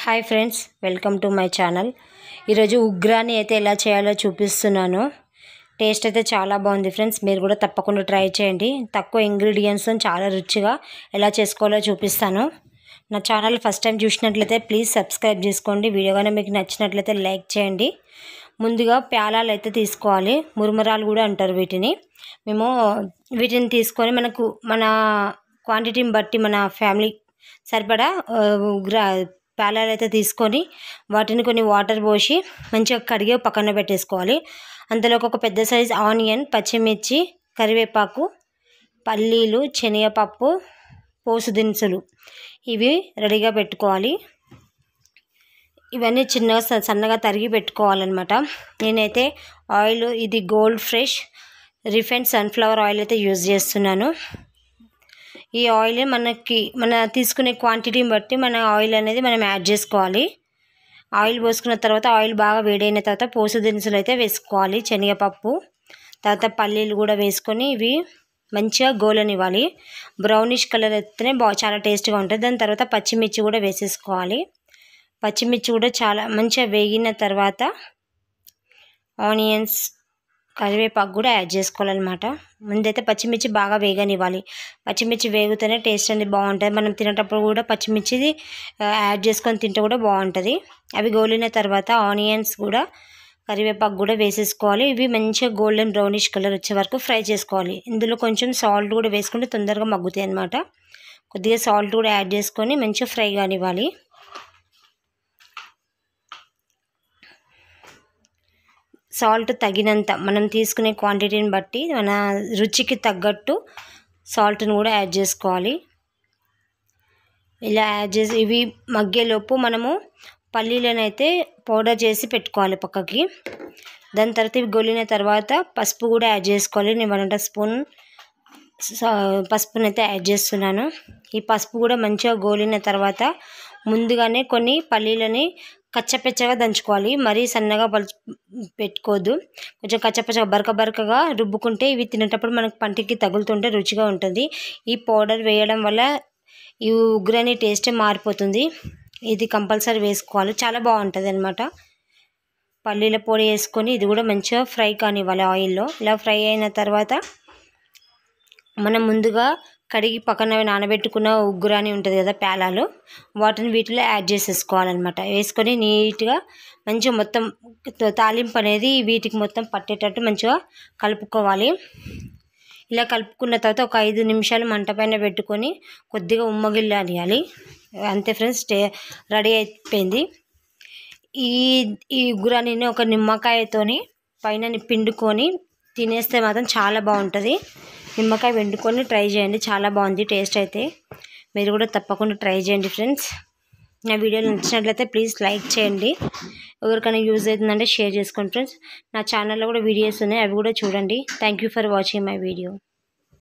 Hi friends, welcome to my channel. ఈరోజు ఉగ్రాని అయితే ఎలా చేయాలో చూపిస్తున్నాను. టేస్ట్ అయితే చాలా బాగుంది ఫ్రెండ్స్. మీరు కూడా తప్పకుండా ట్రై చేయండి. తక్కువ ఇంగ్రీడియంట్స్ చాలా రుచిగా ఎలా చేసుకోవాలో చూపిస్తాను. నా ఛానల్ ఫస్ట్ టైం చూసినట్లయితే ప్లీజ్ సబ్స్క్రైబ్ చేసుకోండి. వీడియో కానీ మీకు నచ్చినట్లయితే లైక్ చేయండి. ముందుగా ప్యాలాలు అయితే తీసుకోవాలి. మురుమరాలు కూడా అంటారు వీటిని. మేము వీటిని తీసుకొని మన క్వాంటిటీని బట్టి మన ఫ్యామిలీ సరిపడా ప్యాలాలు అయితే తీసుకొని వాటిని కొన్ని వాటర్ పోసి మంచిగా కడిగి పక్కన పెట్టేసుకోవాలి. అందులోకి ఒక పెద్ద సైజ్ ఆనియన్, పచ్చిమిర్చి, కరివేపాకు, పల్లీలు, శనగపప్పు, పోసు దినుసులు ఇవి రెడీగా పెట్టుకోవాలి. ఇవన్నీ సన్నగా తరిగి పెట్టుకోవాలన్నమాట. నేనైతే ఆయిల్ ఇది gold fresh refined sunflower oil అయితే యూజ్ చేస్తున్నాను. ఈ ఆయిల్ మన తీసుకునే క్వాంటిటీని బట్టి మన ఆయిల్ అనేది మనం యాడ్ చేసుకోవాలి. ఆయిల్ పోసుకున్న తర్వాత ఆయిల్ బాగా వేడైన తర్వాత పోసు దినుసులు అయితే వేసుకోవాలి. శనగపప్పు, తర్వాత పల్లీలు కూడా వేసుకొని ఇవి మంచిగా గోలనివ్వాలి. బ్రౌనిష్ కలర్ అయితేనే చాలా టేస్ట్గా ఉంటుంది. దాని తర్వాత పచ్చిమిర్చి కూడా వేసేసుకోవాలి. పచ్చిమిర్చి కూడా చాలా మంచిగా వేగిన తర్వాత ఆనియన్స్, కరివేపాకు కూడా యాడ్ చేసుకోవాలన్నమాట. ముందైతే పచ్చిమిర్చి బాగా వేగనివ్వాలి. పచ్చిమిర్చి వేగితేనే టేస్ట్ అనేది బాగుంటుంది. మనం తినేటప్పుడు కూడా పచ్చిమిర్చి యాడ్ చేసుకొని తింటే కూడా బాగుంటుంది. అవి గోలిన తర్వాత ఆనియన్స్ కూడా కరివేపాకు కూడా వేసేసుకోవాలి. ఇవి మంచిగా గోల్డెన్ బ్రౌనిష్ కలర్ వచ్చే వరకు ఫ్రై చేసుకోవాలి. ఇందులో కొంచెం సాల్ట్ కూడా వేసుకుంటే తొందరగా మగ్గుతాయి అన్నమాట. కొద్దిగా సాల్ట్ కూడా యాడ్ చేసుకొని మంచిగా ఫ్రై కానివ్వాలి. సాల్ట్ తగినంత మనం తీసుకునే క్వాంటిటీని బట్టి మన రుచికి తగ్గట్టు సాల్ట్ని కూడా యాడ్ చేసుకోవాలి. ఇలా యాడ్ చేసి ఇవి మగ్గేలోపు మనము పల్లీలను అయితే పౌడర్ చేసి పెట్టుకోవాలి పక్కకి. దాని తర్వాత ఇవి గొలిన తర్వాత పసుపు కూడా యాడ్ చేసుకోవాలి. నేను 1 స్పూన్ పసుపుని అయితే యాడ్ చేస్తున్నాను. ఈ పసుపు కూడా మంచిగా గోలిన తర్వాత ముందుగానే కొన్ని పల్లీలని కచ్చపెచ్చగా దంచుకోవాలి. మరీ సన్నగా పెట్టుకోవద్దు. కొంచెం కచ్చపచ్చగా బరకగా రుబ్బుకుంటే ఇవి తినేటప్పుడు మనకు పంటికి తగులుతుంటే రుచిగా ఉంటుంది. ఈ పౌడర్ వేయడం వల్ల ఈ ఉగ్రాని టేస్టే మారిపోతుంది. ఇది కంపల్సరీ వేసుకోవాలి. చాలా బాగుంటుంది అన్నమాట. పల్లీల పొడి వేసుకొని ఇది కూడా మంచిగా ఫ్రై కానివ్వాలి ఆయిల్లో. ఇలా ఫ్రై అయిన తర్వాత మనం ముందుగా కడిగి పక్కన నానబెట్టుకున్న ఉగ్రాని ఉంటుంది కదా, ప్యాలాలు, వాటిని వీటిలో యాడ్ చేసేసుకోవాలన్నమాట. వేసుకొని నీట్గా మంచిగా మొత్తం తాలింపు అనేది వీటికి మొత్తం పట్టేటట్టు మంచిగా కలుపుకోవాలి. ఇలా కలుపుకున్న తర్వాత ఒక 5 నిమిషాలు మంట పైన పెట్టుకొని కొద్దిగా ఉమ్మగిల్లానియాలి. అంతే ఫ్రెండ్స్, రెడీ అయిపోయింది. ఈ ఉగ్రానిని ఒక నిమ్మకాయతోని పైన పిండుకొని తినేస్తే మాత్రం చాలా బాగుంటుంది. నిమ్మకాయ వెండుకొని ట్రై చేయండి, చాలా బాగుంది టేస్ట్ అయితే. మీరు కూడా తప్పకుండా ట్రై చేయండి ఫ్రెండ్స్. నా వీడియోలు నచ్చినట్లయితే ప్లీజ్ లైక్ చేయండి. ఎవరికైనా యూజ్ అవుతుందంటే షేర్ చేసుకోండి ఫ్రెండ్స్. నా ఛానల్లో కూడా వీడియోస్ ఉన్నాయి, అవి కూడా చూడండి. Thank you for watching my video.